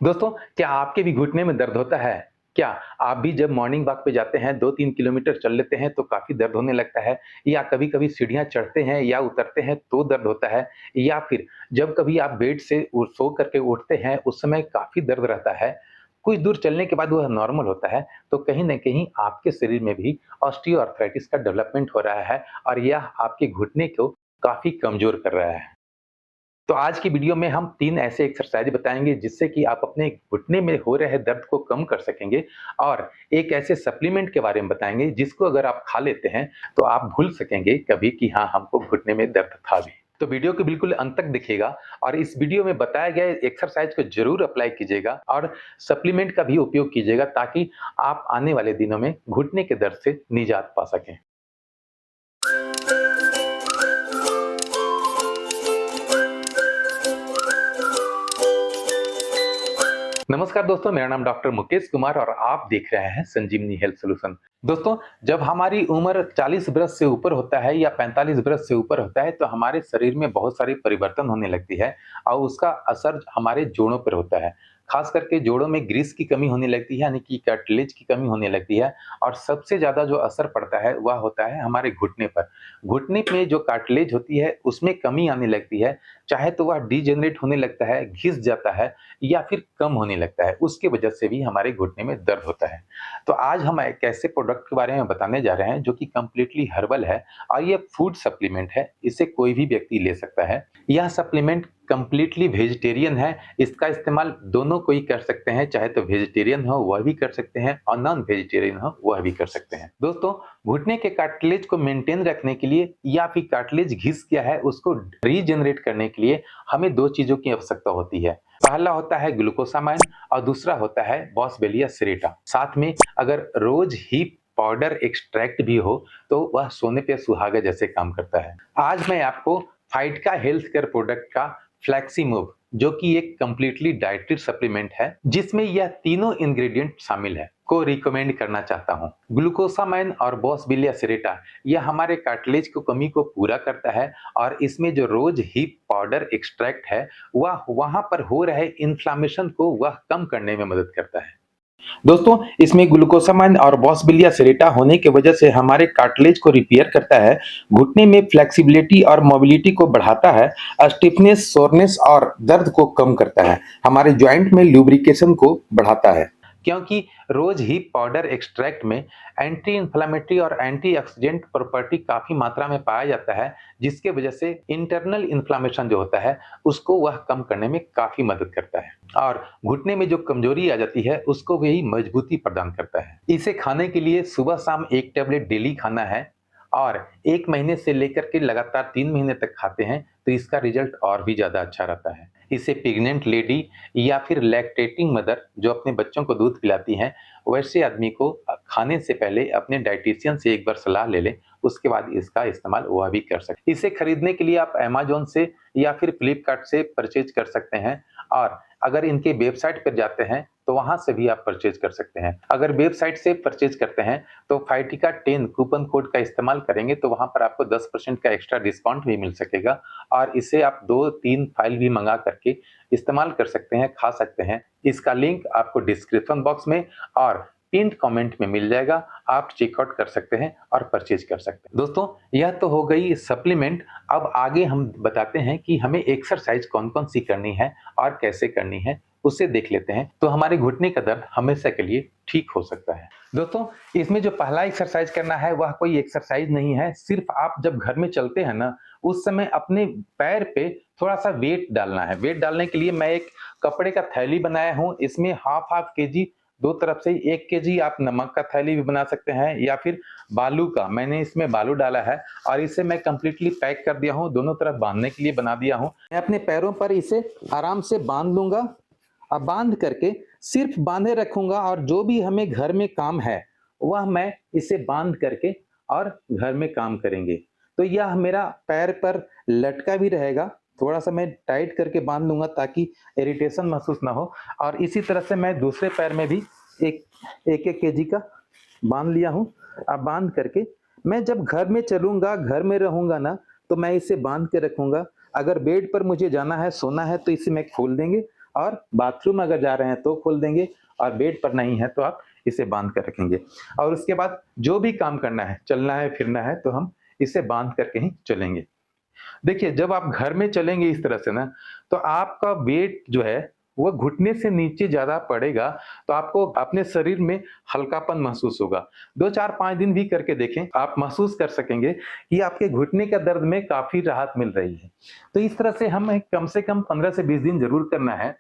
दोस्तों, क्या आपके भी घुटने में दर्द होता है? क्या आप भी जब मॉर्निंग वॉक पे जाते हैं, 2-3 किलोमीटर चल लेते हैं तो काफ़ी दर्द होने लगता है? या कभी-कभी सीढ़ियाँ चढ़ते हैं या उतरते हैं तो दर्द होता है? या फिर जब कभी आप बेड से सो करके उठते हैं, उस समय काफ़ी दर्द रहता है? कुछ दूर चलने के बाद वह नॉर्मल होता है, तो कहीं न कहीं आपके शरीर में भी ऑस्टियोआर्थराइटिस का डेवलपमेंट हो रहा है और यह आपके घुटने को काफ़ी कमज़ोर कर रहा है। तो आज की वीडियो में हम 3 ऐसे एक्सरसाइज बताएँगे जिससे कि आप अपने घुटने में हो रहे दर्द को कम कर सकेंगे और एक ऐसे सप्लीमेंट के बारे में बताएँगे जिसको अगर आप खा लेते हैं तो आप भूल सकेंगे कभी कि हाँ, हमको घुटने में दर्द था भी। तो वीडियो को बिल्कुल अंत तक देखिएगा और इस वीडियो में बताए गए एक्सरसाइज को ज़रूर अप्लाई कीजिएगा और सप्लीमेंट का भी उपयोग कीजिएगा ताकि आप आने वाले दिनों में घुटने के दर्द से निजात पा सकें। नमस्कार दोस्तों, मेरा नाम डॉक्टर मुकेश कुमार और आप देख रहे हैं संजीवनी हेल्थ सॉल्यूशन। दोस्तों, जब हमारी उम्र 40 बरस से ऊपर होता है या 45 बरस से ऊपर होता है, तो हमारे शरीर में बहुत सारी परिवर्तन होने लगती है और उसका असर हमारे जोड़ों पर होता है। खास करके जोड़ों में ग्रीस की कमी होने लगती है, यानी कि कार्टिलेज की कमी होने लगती है और सबसे ज़्यादा जो असर पड़ता है, वह होता है हमारे घुटने पर। घुटने में जो कार्टिलेज होती है, उसमें कमी आने लगती है, चाहे तो वह डिजेनरेट होने लगता है, घिस जाता है या फिर कम होने लगता है, उसकी वजह से भी हमारे घुटने में दर्द होता है। तो आज हम एक ऐसे प्रोडक्ट के बारे में बताने जा रहे हैं जो कि कंप्लीटली हर्बल है और ये फूड सप्लीमेंट है, इसे कोई भी व्यक्ति ले सकता है। यह सप्लीमेंट कंप्लीटली वेजिटेरियन है, इसका इस्तेमाल दोनों कोई कर सकते हैं, चाहे तो वेजिटेरियन हो वह भी कर सकते हैं और नॉन वेजिटेरियन हो वह भी कर सकते हैं। दोस्तों, घुटने के कार्टिलेज को मेंटेन रखने के लिए या फिर कार्टिलेज घिस गया है उसको रीजनरेट करने के लिए हमें 2 चीज़ों की आवश्यकता होती है। पहला होता है ग्लूकोसामाइन और दूसरा होता है बॉसवेलिया सेरेटा। साथ में अगर रोज ही पाउडर एक्सट्रैक्ट भी हो तो वह सोने पे सुहागा जैसे काम करता है। आज मैं आपको फाइटका हेल्थ केयर प्रोडक्ट का फ्लेक्सीमूव जो कि एक कंप्लीटली डाइटरी सप्लीमेंट है जिसमें यह तीनों इंग्रेडिएंट शामिल है को रिकमेंड करना चाहता हूं। ग्लूकोसामाइन और बॉसवेलिया सेरेटा यह हमारे कार्टिलेज को कमी को पूरा करता है और इसमें जो रोज हिप पाउडर एक्सट्रैक्ट है वह वहां पर हो रहे इन्फ्लामेशन को वह कम करने में मदद करता है। दोस्तों, इसमें ग्लूकोसामाइन और बॉसवेलिया सेरेटा होने की वजह से हमारे कार्टिलेज को रिपेयर करता है, घुटने में फ्लेक्सिबिलिटी और मोबिलिटी को बढ़ाता है, स्टिफनेस, सोरनेस और दर्द को कम करता है, हमारे जॉइंट में लुब्रिकेशन को बढ़ाता है। क्योंकि रोज ही पाउडर एक्सट्रैक्ट में एंटी इंफ्लेमेटरी और एंटीऑक्सीडेंट प्रॉपर्टी काफी मात्रा में पाया जाता है, जिसके वजह से इंटरनल इन्फ्लेमेशन जो होता है उसको वह कम करने में काफी मदद करता है और घुटने में जो कमजोरी आ जाती है उसको भी मजबूती प्रदान करता है। इसे खाने के लिए सुबह शाम 1 टैबलेट डेली खाना है और 1 महीने से लेकर के लगातार 3 महीने तक खाते हैं तो इसका रिजल्ट और भी ज़्यादा अच्छा रहता है। इसे प्रेग्नेंट लेडी या फिर लैक्टेटिंग मदर जो अपने बच्चों को दूध पिलाती हैं, वैसे आदमी को खाने से पहले अपने डायटीशियन से एक बार सलाह ले लें, उसके बाद इसका इस्तेमाल वह भी कर सकते हैं। इसे खरीदने के लिए आप अमेज़न से या फिर फ्लिपकार्ट से परचेज़ कर सकते हैं और अगर इनके वेबसाइट पर जाते हैं तो वहाँ से भी आप परचेज़ कर सकते हैं। अगर वेबसाइट से परचेज़ करते हैं तो फाइटिका 10 कूपन कोड का इस्तेमाल करेंगे तो वहाँ पर आपको 10% का एक्स्ट्रा डिस्काउंट भी मिल सकेगा और इसे आप 2-3 फाइल भी मंगा करके इस्तेमाल कर सकते हैं, खा सकते हैं। इसका लिंक आपको डिस्क्रिप्शन बॉक्स में और पिन्ड कमेंट में मिल जाएगा, आप चेकआउट कर सकते हैं और परचेज कर सकते हैं। दोस्तों, यह तो हो गई सप्लीमेंट। अब आगे हम बताते हैं कि हमें एक्सरसाइज कौन-कौन सी करनी है और कैसे करनी है, उसे देख लेते हैं, तो हमारे घुटने का दर्द हमेशा के लिए ठीक हो सकता है। दोस्तों, इसमें जो पहला एक्सरसाइज करना है वह कोई एक्सरसाइज नहीं है, सिर्फ आप जब घर में चलते हैं ना, उस समय अपने पैर पे थोड़ा-सा वेट डालना है। वेट डालने के लिए मैं एक कपड़े का थैली बनाया हूँ, इसमें हाफ-हाफ केजी 2 तरफ से 1 केजी आप नमक का थैली भी बना सकते हैं या फिर बालू का, मैंने इसमें बालू डाला है और इसे मैं कंप्लीटली पैक कर दिया हूँ, दोनों तरफ बाँधने के लिए बना दिया हूँ। मैं अपने पैरों पर इसे आराम से बाँध लूँगा और बाँध करके सिर्फ बाँधे रखूँगा और जो भी हमें घर में काम है, वह मैं इसे बाँध करके और घर में काम करेंगे। तो यह मेरा पैर पर लटका भी रहेगा, थोड़ा-सा मैं टाइट करके बाँध लूँगा ताकि इरिटेशन महसूस ना हो और इसी तरह से मैं दूसरे पैर में भी एक 1-1 केजी का बाँध लिया हूँ। अब बाँध करके मैं जब घर में चलूँगा, घर में रहूँगा ना, तो मैं इसे बाँध के रखूँगा। अगर बेड पर मुझे जाना है, सोना है तो इसे मैं खोल देंगे और बाथरूम अगर जा रहे हैं तो खोल देंगे, और बेड पर नहीं है तो आप इसे बांध कर रखेंगे। और उसके बाद जो भी काम करना है, चलना है फिरना है, तो हम इसे बांध करके ही चलेंगे। देखिए, जब आप घर में चलेंगे इस तरह से ना, तो आपका वेट जो है वो घुटने से नीचे ज़्यादा पड़ेगा, तो आपको अपने शरीर में हल्कापन महसूस होगा। 2, 4, 5 दिन भी करके देखें, आप महसूस कर सकेंगे कि आपके घुटने के दर्द में काफ़ी राहत मिल रही है। तो इस तरह से हमें कम से कम 15 से 20 दिन ज़रूर करना है,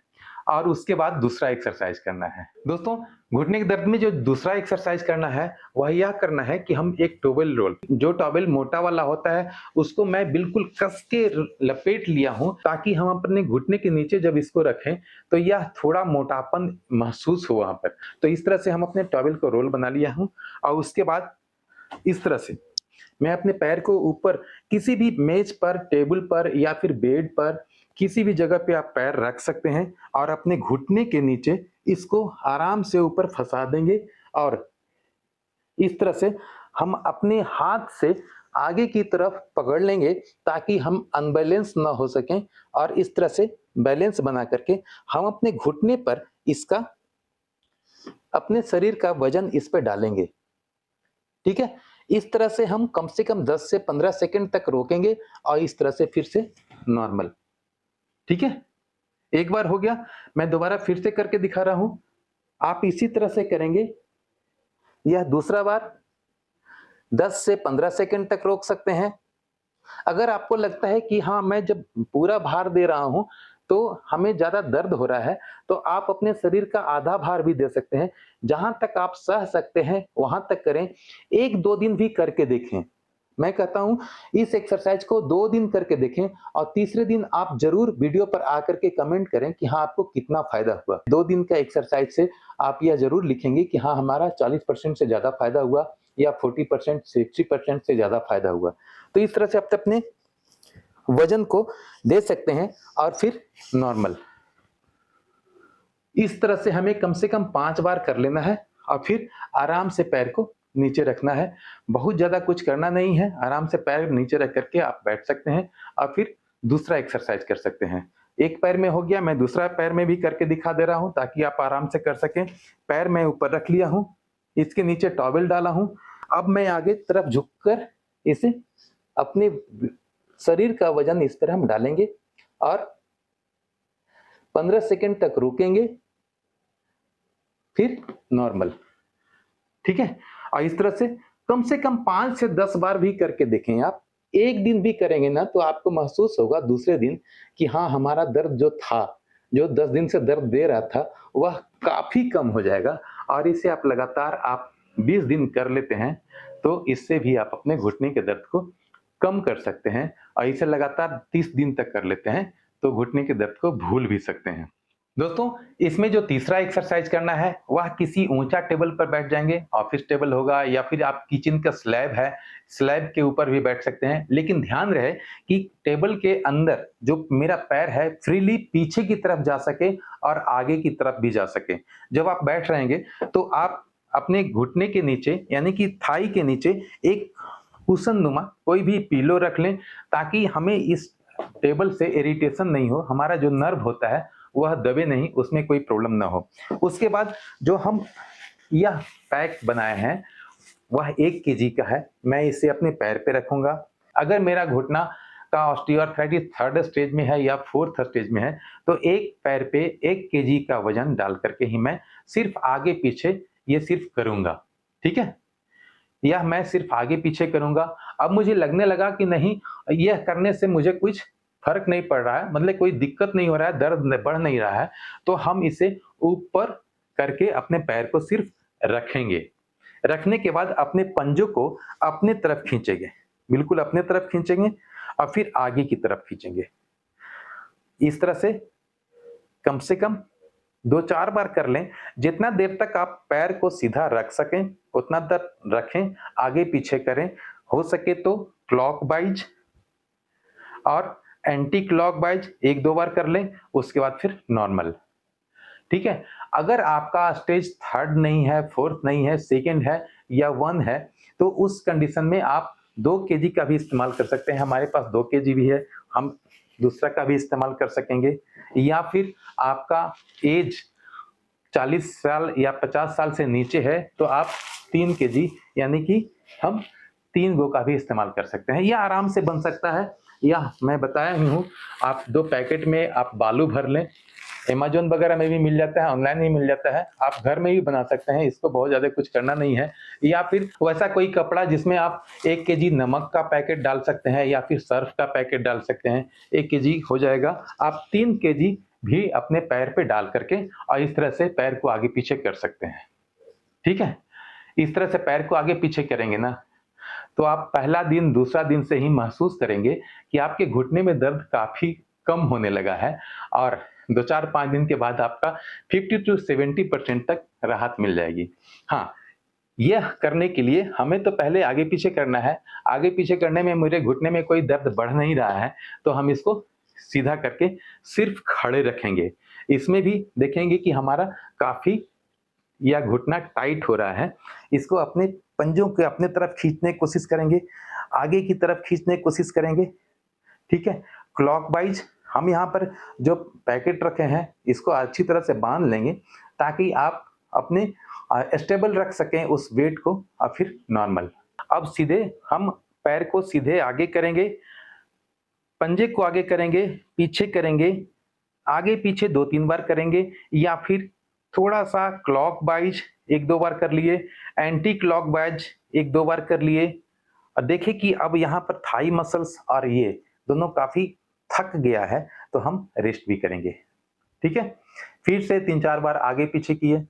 और उसके बाद दूसरा एक्सरसाइज करना है। दोस्तों, घुटने के दर्द में जो दूसरा एक्सरसाइज करना है, वह यह करना है कि हम एक टॉवेल रोल, जो टॉवेल मोटा वाला होता है, उसको मैं बिल्कुल कस के लपेट लिया हूँ, ताकि हम अपने घुटने के नीचे जब इसको रखें तो यह थोड़ा मोटापन महसूस हो वहां पर। तो इस तरह से हम अपने टॉवेल को रोल बना लिया हूँ, और उसके बाद इस तरह से मैं अपने पैर को ऊपर किसी भी मेज पर, टेबल पर या फिर बेड पर, किसी भी जगह पे आप पैर रख सकते हैं, और अपने घुटने के नीचे इसको आराम से ऊपर फंसा देंगे, और इस तरह से हम अपने हाथ से आगे की तरफ पकड़ लेंगे, ताकि हम अनबैलेंस ना हो सकें, और इस तरह से बैलेंस बना करके हम अपने घुटने पर इसका, अपने शरीर का वजन इस पे डालेंगे। ठीक है? इस तरह से हम कम से कम 10 से 15 सेकंड तक रोकेंगे, और इस तरह से फिर से नॉर्मल। ठीक है? एक बार हो गया, मैं दोबारा फिर से करके दिखा रहा हूं। आप इसी तरह से करेंगे। यह दूसरा बार 10 से 15 सेकंड तक रोक सकते हैं। अगर आपको लगता है कि हाँ, मैं जब पूरा भार दे रहा हूं तो हमें ज्यादा दर्द हो रहा है, तो आप अपने शरीर का आधा भार भी दे सकते हैं। जहां तक आप सह सकते हैं वहां तक करें। 1-2 दिन भी करके देखें। मैं कहता हूं, इस एक्सरसाइज को 2 दिन करके देखें, और तीसरे दिन आप जरूर वीडियो पर आकर के कमेंट करें कि हाँ, आपको कितना फायदा हुआ। 2 दिन का एक्सरसाइज से आप यह जरूर लिखेंगे कि हाँ, हमारा 40% से ज्यादा फायदा हुआ, या 40%, 60% से ज्यादा फायदा हुआ। तो इस तरह से आप अपने वजन को दे सकते हैं, और फिर नॉर्मल। इस तरह से हमें कम से कम 5 बार कर लेना है, और फिर आराम से पैर को नीचे रखना है। बहुत ज्यादा कुछ करना नहीं है, आराम से पैर नीचे रख करके आप बैठ सकते हैं, और फिर दूसरा एक्सरसाइज कर सकते हैं। एक पैर में हो गया, मैं दूसरा पैर में भी करके दिखा दे रहा हूं, ताकि आप आराम से कर सकें। पैर मैं ऊपर रख लिया हूं, इसके नीचे टॉवेल डाला हूं। अब मैं आगे तरफ झुककर इसे, अपने शरीर का वजन इस पर हम डालेंगे, और 15 सेकंड तक रुकेंगे, फिर नॉर्मल। ठीक है? और इस तरह से कम 5 से 10 बार भी करके देखें आप। एक दिन भी करेंगे ना, तो आपको महसूस होगा दूसरे दिन कि हाँ, हमारा दर्द जो था, जो 10 दिन से दर्द दे रहा था, वह काफी कम हो जाएगा। और इसे आप लगातार 20 दिन कर लेते हैं, तो इससे भी आप अपने घुटने के दर्द को कम कर सकते हैं, और इसे लगातार 30 दिन तक कर लेते हैं, तो घुटने के दर्द को भूल भी सकते हैं। दोस्तों, इसमें जो तीसरा एक्सरसाइज करना है, वह किसी ऊंचा टेबल पर बैठ जाएंगे, ऑफिस टेबल होगा, या फिर आप किचन का स्लैब है, स्लैब के ऊपर भी बैठ सकते हैं। लेकिन ध्यान रहे कि टेबल के अंदर जो मेरा पैर है, फ्रीली पीछे की तरफ जा सके, और आगे की तरफ भी जा सके। जब आप बैठ रहेंगे, तो आप अपने घुटने के नीचे, यानी कि थाई के नीचे, एक कुशन नुमा कोई भी पिलो रख लें, ताकि हमें इस टेबल से इरिटेशन नहीं हो, हमारा जो नर्व होता है वह दबे नहीं, उसमें कोई प्रॉब्लम ना हो। उसके बाद जो हम यह पैक बनाए हैं, वह 1 केजी का है। मैं इसे अपने पैर पे रखूंगा। अगर मेरा घुटना का ऑस्टियोआर्थराइटिस 3rd स्टेज में है या 4th स्टेज में है, तो एक पैर पे 1 केजी का वजन डाल करके ही मैं सिर्फ आगे पीछे ये सिर्फ करूंगा। ठीक है? यह मैं सिर्फ आगे पीछे करूंगा। अब मुझे लगने लगा कि नहीं, यह करने से मुझे कुछ फर्क नहीं पड़ रहा है, मतलब कोई दिक्कत नहीं हो रहा है, दर्द बढ़ नहीं रहा है, तो हम इसे ऊपर करके अपने पैर को सिर्फ रखेंगे। रखने के बाद अपने पंजों को अपने तरफ खींचेंगे, बिल्कुल अपने तरफ खींचेंगे, और फिर आगे की तरफ खींचेंगे। इस तरह से कम 2-4 बार कर लें। जितना देर तक आप पैर को सीधा रख सकें उतना देर रखें, आगे पीछे करें। हो सके तो क्लॉकवाइज और एंटी क्लॉकवाइज 1-2 बार कर लें, उसके बाद फिर नॉर्मल। ठीक है? अगर आपका स्टेज 3rd नहीं है, 4th नहीं है, 2nd है या 1 है, तो उस कंडीशन में आप 2 केजी का भी इस्तेमाल कर सकते हैं। हमारे पास 2 केजी भी है, हम दूसरा का भी इस्तेमाल कर सकेंगे, या फिर आपका एज 40 साल या 50 साल से नीचे है तो आप 3 केजी यानी कि हम 3 गो का भी इस्तेमाल कर सकते हैं। यह आराम से बन सकता है, या मैं बताया ही हूँ, आप 2 पैकेट में आप बालू भर लें, अमेज़न वगैरह में भी मिल जाता है, ऑनलाइन भी मिल जाता है, आप घर में भी बना सकते हैं, इसको बहुत ज़्यादा कुछ करना नहीं है। या फिर वैसा कोई कपड़ा जिसमें आप 1 केजी नमक का पैकेट डाल सकते हैं या फिर सर्फ़ का पैकेट डाल सकते हैं, 1 केजी हो जाएगा। आप 3 केजी भी अपने पैर पे डाल करके और इस तरह से पैर को आगे-पीछे कर सकते हैं, ठीक है? इस तरह से पैर को आगे-पीछे करेंगे ना, तो आप पहला दिन, दूसरा दिन से ही महसूस करेंगे कि आपके घुटने में दर्द काफ़ी कम होने लगा है और 2, 4, 5 दिन के बाद आपका 50 टू 70% तक राहत मिल जाएगी। हाँ, यह करने के लिए हमें तो पहले आगे-पीछे करना है। आगे-पीछे करने में मेरे घुटने में कोई दर्द बढ़ नहीं रहा है, तो हम इसको सीधा करके सिर्फ़ खड़े रखेंगे। इसमें भी देखेंगे कि हमारा काफ़ी या घुटना टाइट हो रहा है, इसको अपने पंजों के अपने तरफ खींचने की कोशिश करेंगे, आगे की तरफ खींचने की कोशिश करेंगे, ठीक है? क्लॉकवाइज़ हम यहाँ पर जो पैकेट रखे हैं, इसको अच्छी तरह से बाँध लेंगे ताकि आप अपने स्टेबल रख सकें उस वेट को और फिर नॉर्मल। अब सीधे हम पैर को सीधे आगे करेंगे, पंजे को आगे करेंगे, पीछे करेंगे, आगे-पीछे 2-3 बार करेंगे या फिर थोड़ा-सा क्लॉकवाइज़ 1-2 बार कर लिए, एंटी क्लॉकवाइज़ 1-2 बार कर लिए और देखें कि अब यहाँ पर थाई मसल्स और ये दोनों काफ़ी थक गया है, तो हम रेस्ट भी करेंगे, ठीक है? फिर से 3-4 बार आगे-पीछे किए।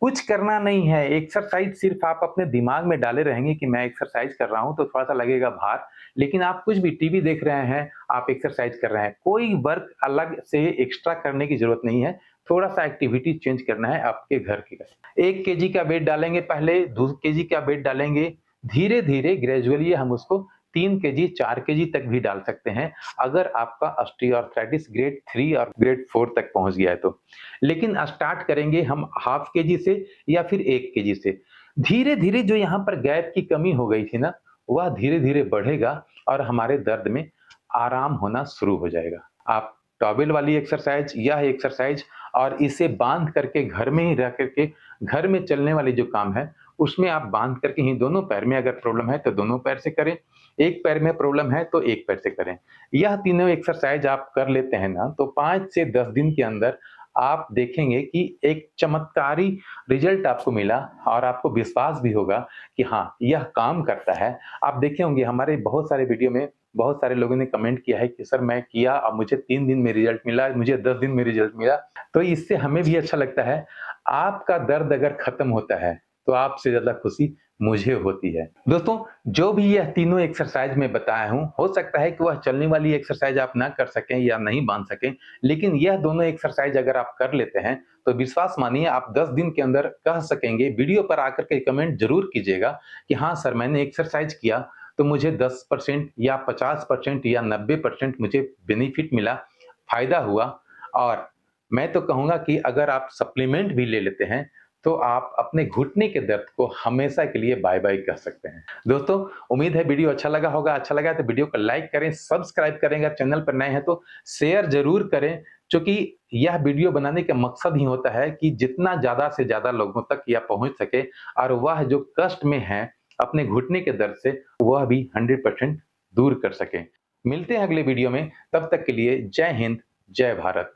कुछ करना नहीं है, एक्सरसाइज़ सिर्फ़ आप अपने दिमाग में डाले रहेंगे कि मैं एक्सरसाइज़ कर रहा हूँ, तो थोड़ा-सा लगेगा भार, लेकिन आप कुछ भी टीवी देख रहे हैं, आप एक्सरसाइज़ कर रहे हैं, कोई वर्क अलग से एक्स्ट्रा करने की ज़रूरत नहीं है, थोड़ा-सा एक्टिविटी चेंज करना है आपके घर के। 1 केजी का वेट डालेंगे पहले, 2 केजी का वेट डालेंगे, धीरे-धीरे ग्रेजुअली हम उसको 3 केजी, 4 केजी तक भी डाल सकते हैं, अगर आपका ऑस्टियोआर्थराइटिस ग्रेड 3 और ग्रेड 4 तक पहुँच गया है तो। लेकिन स्टार्ट करेंगे हम हाफ केजी से या फिर 1 केजी से। धीरे-धीरे जो यहाँ पर गैप की कमी हो गई थी ना, वह धीरे-धीरे बढ़ेगा और हमारे दर्द में आराम होना शुरू हो जाएगा। आप टॉवेल वाली एक्सरसाइज़, यह एक्सरसाइज़ और इसे बाँध करके घर में ही रह करके, घर में चलने वाली जो काम है, उसमें आप बाँध करके ही दोनों पैर में अगर प्रॉब्लम है तो दोनों पैर से करें, एक पैर में प्रॉब्लम है तो एक पैर से करें। यह तीनों एक्सरसाइज़ आप कर लेते हैं ना, तो 5 से 10 दिन के अंदर आप देखेंगे कि एक चमत्कारी रिज़ल्ट आपको मिला और आपको विश्वास भी होगा कि हाँ, यह काम करता है। आप देखे होंगे हमारे बहुत सारे वीडियो में बहुत सारे लोगों ने कमेंट किया है कि सर मैं किया और मुझे 3 दिन में रिज़ल्ट मिला, मुझे 10 दिन में रिज़ल्ट मिला। तो इससे हमें भी अच्छा लगता है। आपका दर्द अगर खत्म होता है, तो आपसे ज़्यादा खुशी मुझे होती है। दोस्तों, जो भी यह तीनों एक्सरसाइज़ मैं बताया हूँ, हो सकता है कि वह चलने वाली एक्सरसाइज़ आप ना कर सकें या नहीं बाँध सकें, लेकिन यह दोनों एक्सरसाइज़ अगर आप कर लेते हैं, तो विश्वास मानिए आप 10 दिन के अंदर कह सकेंगे, वीडियो पर आकर के कमेंट ज़रूर कीजिएगा कि हाँ सर, मैंने एक्सरसाइज़ किया, तो मुझे 10% या 50% या 90% मुझे बेनिफिट मिला, फ़ायदा हुआ। और मैं तो कहूँगा कि अगर आप सप्लीमेंट भी ले लेते हैं, तो आप अपने घुटने के दर्द को हमेशा के लिए बाय-बाय कह सकते हैं। दोस्तों, उम्मीद है वीडियो अच्छा लगा होगा, अच्छा लगा तो वीडियो को लाइक करें, सब्सक्राइब करें, अगर चैनल पर नए हैं तो शेयर ज़रूर करें, क्योंकि यह वीडियो बनाने का मकसद ही होता है कि जितना ज़्यादा से ज़्यादा लोगों तक यह पहुँच सके और वह जो कष्ट में हैं, अपने घुटने के दर्द से, वह भी 100% दूर कर सकें। मिलते हैं अगले वीडियो में, तब तक के लिए जय हिंद, जय भारत।